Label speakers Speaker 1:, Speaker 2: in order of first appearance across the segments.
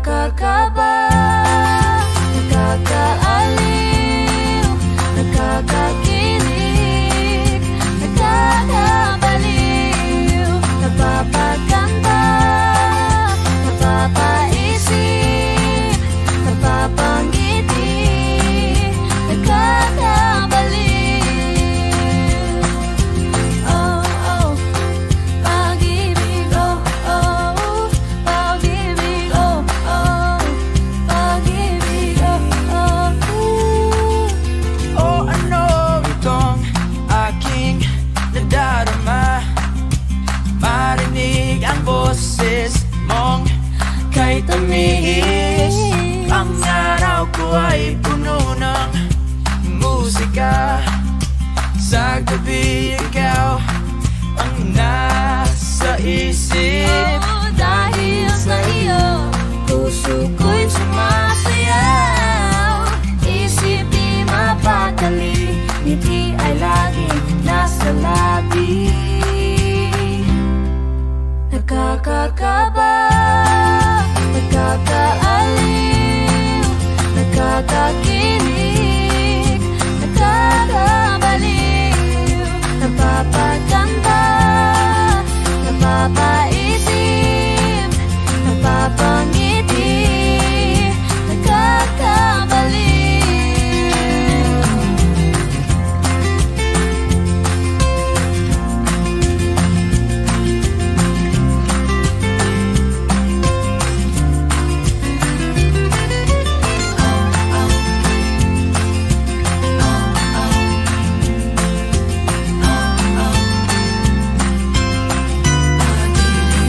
Speaker 1: Nakakakaba, nakakaaliw, nakakakilig, nakakabaliw, napapaganda, napapaisip, napapangiti, nakakabaliw. Oh, oh, pag-ibig, oh, oh, pag-ibig, oh, oh, pag-ibig, oh, oh.
Speaker 2: Oh, ano itong aking nadarama? Marinig ang boses mong kay tamis. Ang araw ko ay puno ng musika. Sa gabi ikaw ang nasa isip.
Speaker 1: Oh, dahil sa iyo, puso ko'y sumasayaw. Isip di mapakali, ngiti ay laging nasa labi. Nakakakaba, nakakaaliw, nakakakilig, nakakabaliw, napapaganda, napapaisip, napapangiti, nakakabaliw.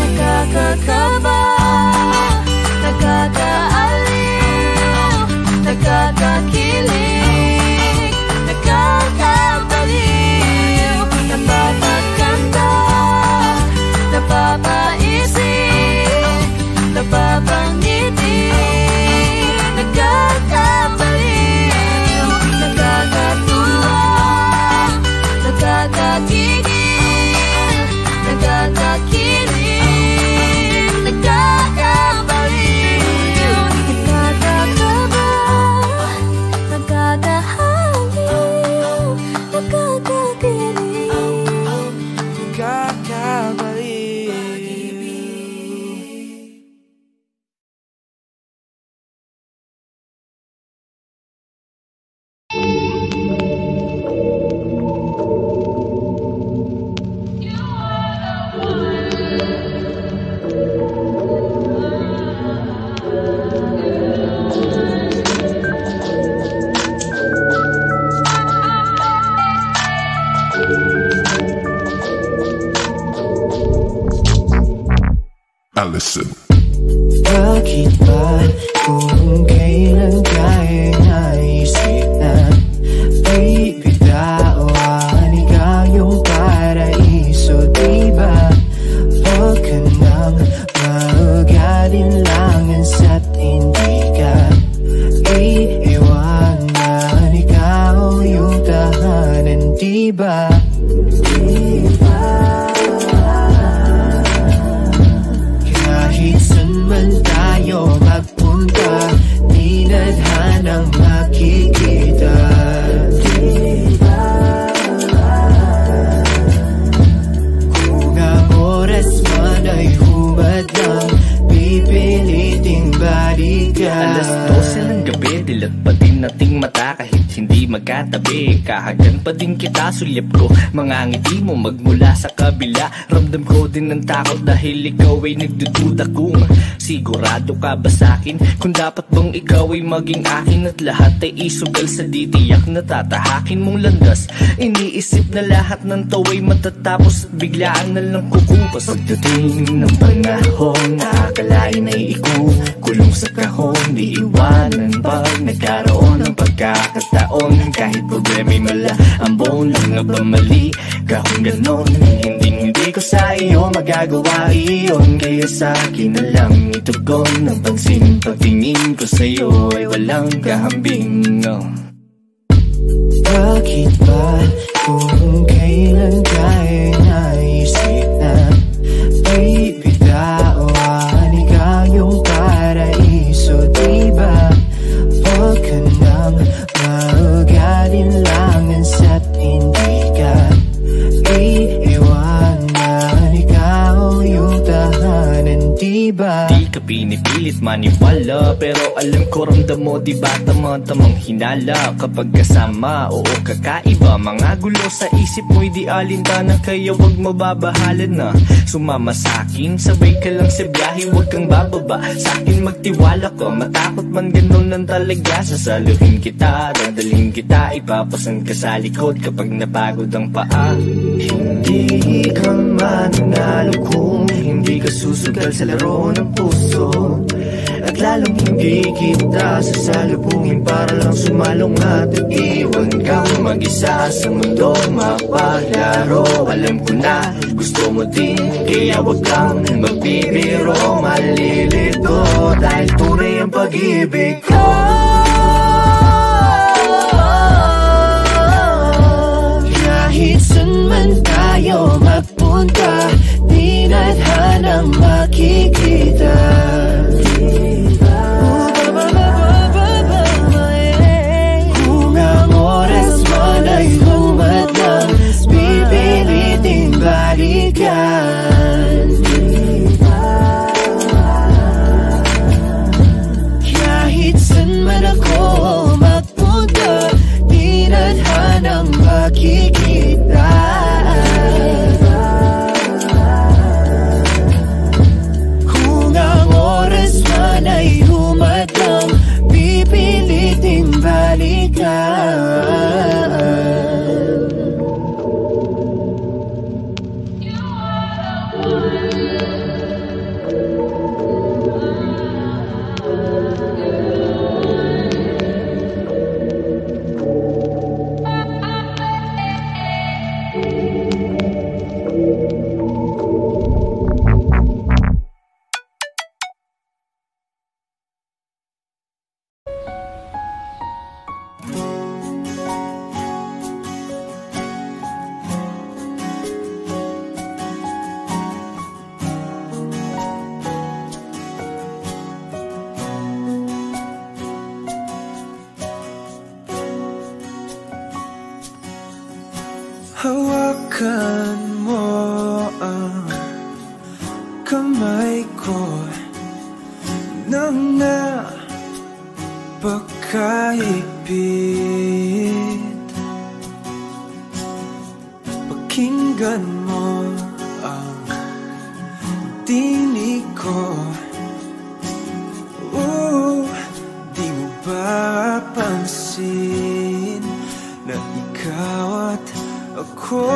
Speaker 1: Nakakakaba, nakakaaliw, nakakakilig, nakakabaliw, napapaganda, napapaisip, napapangiti, nakakabaliw, nakakatuwa, nakakakigil, nakakakilig, nakakabaliw, nakakakaba, nakakahaliw, nakakakilig,
Speaker 2: Kakabalik.
Speaker 3: Allison.
Speaker 4: Bakit ba kung kailan tayo naisip na bibitawan ikaw yung paraiso, diba? Huwag ka nang mag-alinlangan sa't hindi ka iiwanan, ikaw yung tahanan, diba? Kahit saan man tayo magpunta, di nadhanang makikita, diba? Kung ang oras man ay hubad lang, pipiliting balikan.
Speaker 5: Alas 12 ng gabi, dilat pa din nating mata kahit hindi magkatabi. Kahagan pa din kita, sulyap ko mga ngiti mo magmula sa kabila. Ramdam ko din ng takot dahil ikaw ay nagdududa kung sigurado ka ba sa'kin, kung dapat bang ikaw ay maging akin at lahat ay isugal sa ditiyak na tatahakin mong landas. Iniisip na lahat ng taw ay matatapos at biglaan na lang kukupas. Pagdating ng panahon, nakakalain ay ikukulong sa kahon, di iwanan pag nagkaroon ng pagkakataon. Kahit problema'y mala, ang buong lang nga ba mali ka kung ganon, hindi ko sa iyo magagawa iyon. Kaya sa akin na lang itugon ng pansin, pagtingin ko sa iyo ay walang kahambing, no.
Speaker 4: Bakit ba kung kailan tayo naisip na bibitawan ikaw yung paraiso, iba.
Speaker 5: Di ka pinipilit maniwala, pero alam ko ramdam mo, di ba tamang hinala. Kapag kasama, oo kakaiba. Mga gulo sa isip mo'y di alintana, kaya wag mababahalan na sumama sa'kin. Sabay ka lang sa biyahe, wag kang bababa. Sa'kin magtiwala ka, matakot man ganun lang talaga. Sasaluhin kita, dadalhin kita, ipapasan ka sa likod kapag napagod ang paa.
Speaker 4: Hindi ka mananalo kung hindi ka susugal sa laro ng puso. At lalong hindi kita sasalubungin para lang sumalong at iwan kang mag-isa sa mundo mapaglaro. Alam ko na gusto mo din, kaya wag kang magbibiro. Malilito dahil tunay ang pag-ibig ko. Kahit saan man tayo magpunta, di nadhanang makikita. Kung ang oras man ay humadlang, pipiliting balikan. Kahit saan man ako magpunta, di nadhanang makikita. Kung ang oras man ay humadlang, pipiliting balikan.
Speaker 2: Hawakan mo ang kamay ko nang napakaipit. Pakinggan mo ang tinig ko. Di mo ba pansin na ikaw at ako,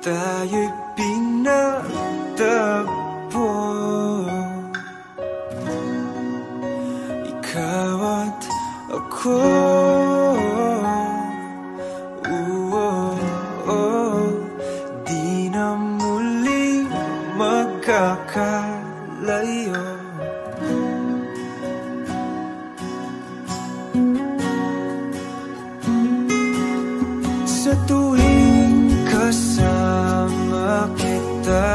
Speaker 2: tayo'y pinagtagpo. Ikaw at ako, di na muling magkakalayo. Sa tuwing kasama kita,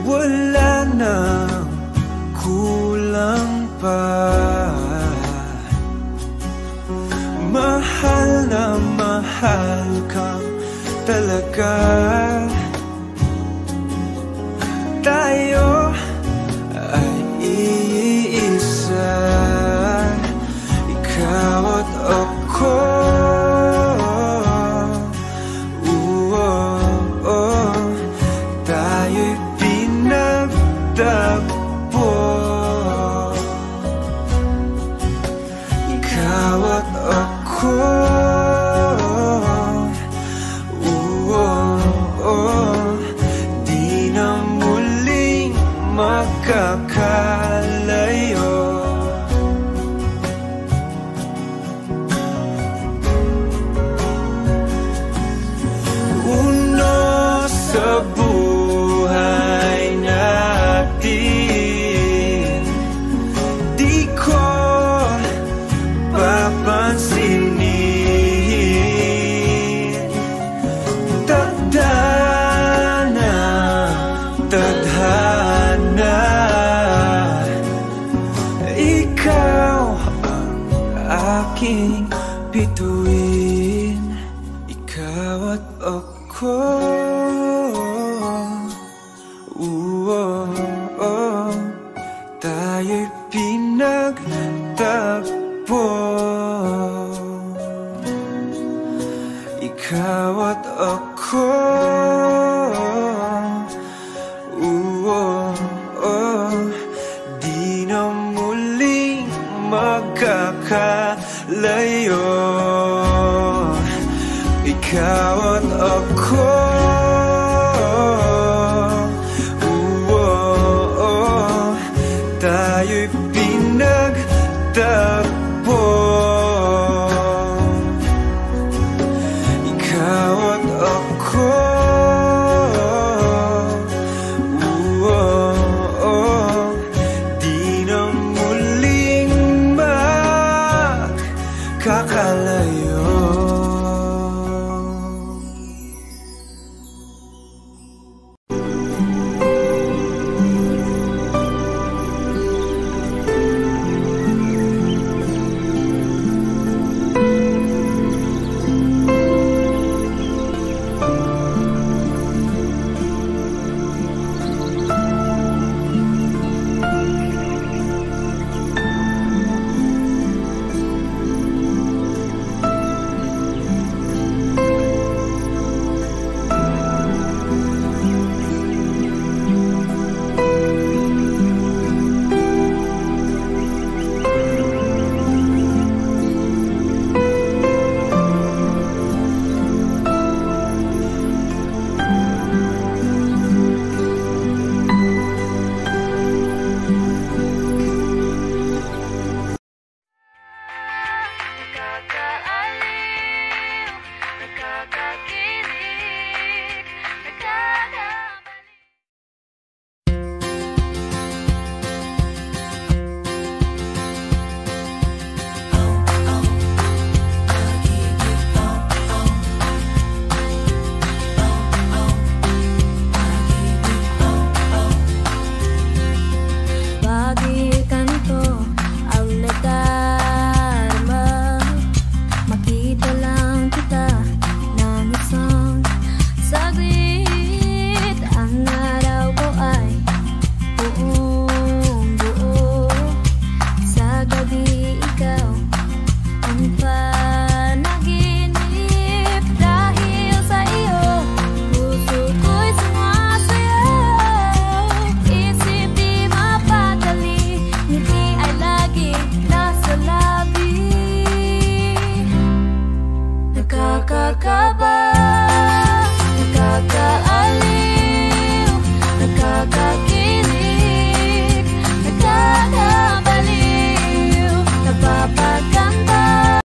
Speaker 2: wala nang kulang pa. Mahal na mahal kang talaga. Tayo ay iisa, ikaw at ako. Tayo'y pinagtagpo. Ikaw at ako, di na muling magkakalayo. Sa buhay natin, di ko papansinin. Tadhana, tadhana, ikaw ang aking bituin. ako. Tayo'y pinagtagpo, ikaw at ako. Di na muling magkakalayo, ikaw at ako. Tayo'y pinagtagpo, ikaw at ako. Di na muling magkakalayo.